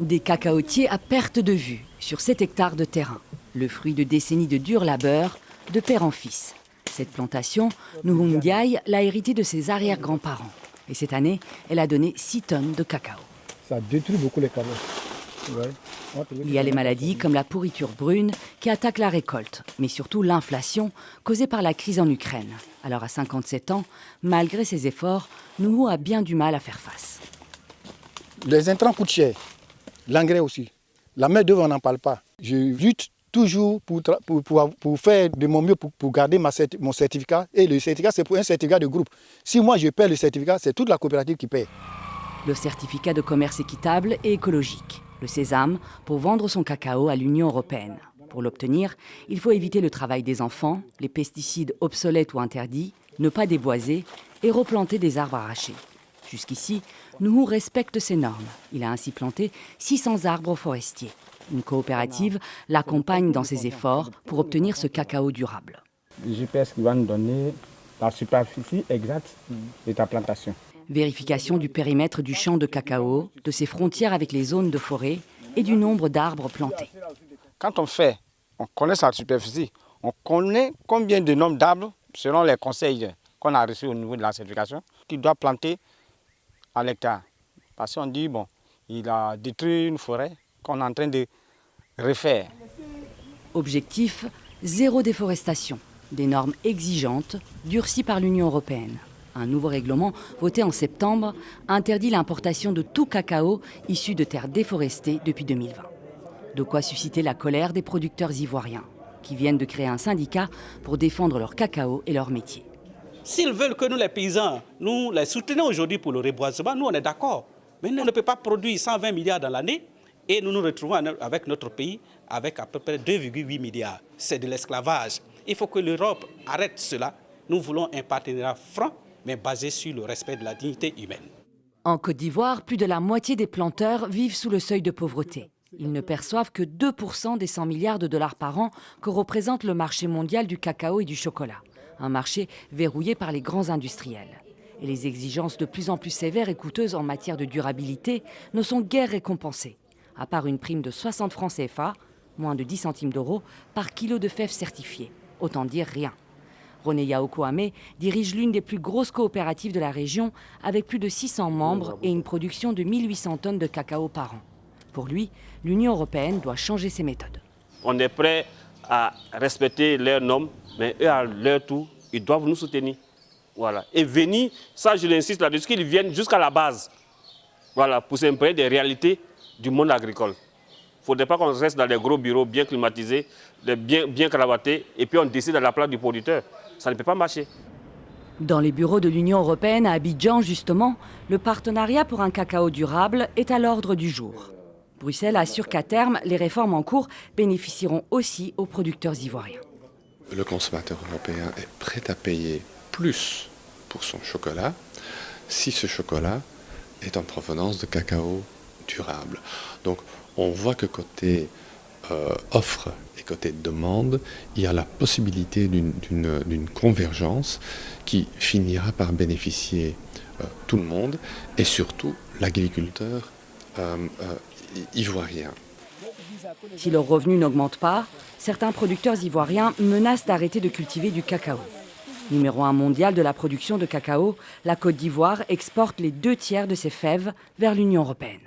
Des cacaotiers à perte de vue sur 7 hectares de terrain. Le fruit de décennies de dur labeur, de père en fils. Cette plantation, Nuhu Ndiaye l'a héritée de ses arrière-grands-parents. Et cette année, elle a donné 6 tonnes de cacao. Ça détruit beaucoup les carottes. Ouais. Il y a les maladies comme la pourriture brune qui attaquent la récolte, mais surtout l'inflation causée par la crise en Ukraine. Alors à 57 ans, malgré ses efforts, Nuhu a bien du mal à faire face. Les intrants coûtent cher, l'engrais aussi. La main-d'œuvre, on n'en parle pas. Je lutte toujours pour faire de mon mieux pour garder mon certificat. Et le certificat, c'est pour un certificat de groupe. Si moi je paie le certificat, c'est toute la coopérative qui paie. Le certificat de commerce équitable et écologique, le sésame, pour vendre son cacao à l'Union européenne. Pour l'obtenir, il faut éviter le travail des enfants, les pesticides obsolètes ou interdits, ne pas déboiser et replanter des arbres arrachés. Jusqu'ici, Nuhu respecte ces normes. Il a ainsi planté 600 arbres forestiers. Une coopérative l'accompagne dans ses efforts pour obtenir ce cacao durable. Le GPS qui va nous donner la superficie exacte de ta plantation. Vérification du périmètre du champ de cacao, de ses frontières avec les zones de forêt et du nombre d'arbres plantés. Quand on connaît sa superficie, on connaît combien de nombre d'arbres, selon les conseils qu'on a reçus au niveau de la certification, qu'il doit planter à l'hectare. Parce qu'on dit, bon, il a détruit une forêt qu'on est en train de refaire. Objectif, 0 déforestation. Des normes exigeantes, durcies par l'Union européenne. Un nouveau règlement, voté en septembre, interdit l'importation de tout cacao issu de terres déforestées depuis 2020. De quoi susciter la colère des producteurs ivoiriens, qui viennent de créer un syndicat pour défendre leur cacao et leur métier. S'ils veulent que nous, les paysans, nous les soutenons aujourd'hui pour le reboisement, nous on est d'accord. Mais nous, on ne peut pas produire 120 milliards dans l'année et nous nous retrouvons avec notre pays avec à peu près 2,8 milliards. C'est de l'esclavage. Il faut que l'Europe arrête cela. Nous voulons un partenariat franc, mais basé sur le respect de la dignité humaine. En Côte d'Ivoire, plus de la moitié des planteurs vivent sous le seuil de pauvreté. Ils ne perçoivent que 2% des 100 milliards de dollars par an que représente le marché mondial du cacao et du chocolat. Un marché verrouillé par les grands industriels. Et les exigences de plus en plus sévères et coûteuses en matière de durabilité ne sont guère récompensées. À part une prime de 60 francs CFA, moins de 10 centimes d'euros, par kilo de fèves certifiées. Autant dire rien. René Yaokoame dirige l'une des plus grosses coopératives de la région avec plus de 600 membres et une production de 1800 tonnes de cacao par an. Pour lui, l'Union européenne doit changer ses méthodes. On est prêt à respecter leurs normes, mais eux, à leur tour, ils doivent nous soutenir. Voilà. Et venir, ça je l'insiste là-dessus, qu'ils viennent jusqu'à la base, voilà, pour s'imprégner des réalités du monde agricole. Il ne faudrait pas qu'on reste dans des gros bureaux bien climatisés, bien cravatés, et puis on décide à la place du producteur. Ça ne peut pas marcher. Dans les bureaux de l'Union européenne à Abidjan, justement, le partenariat pour un cacao durable est à l'ordre du jour. Bruxelles assure qu'à terme, les réformes en cours bénéficieront aussi aux producteurs ivoiriens. Le consommateur européen est prêt à payer plus pour son chocolat si ce chocolat est en provenance de cacao durable. Donc on voit que côté offre et côté demande, il y a la possibilité d'une convergence qui finira par bénéficier tout le monde et surtout l'agriculteur ivoirien. Si leurs revenus n'augmentent pas, certains producteurs ivoiriens menacent d'arrêter de cultiver du cacao. Numéro 1 mondial de la production de cacao, la Côte d'Ivoire exporte les 2 tiers de ses fèves vers l'Union européenne.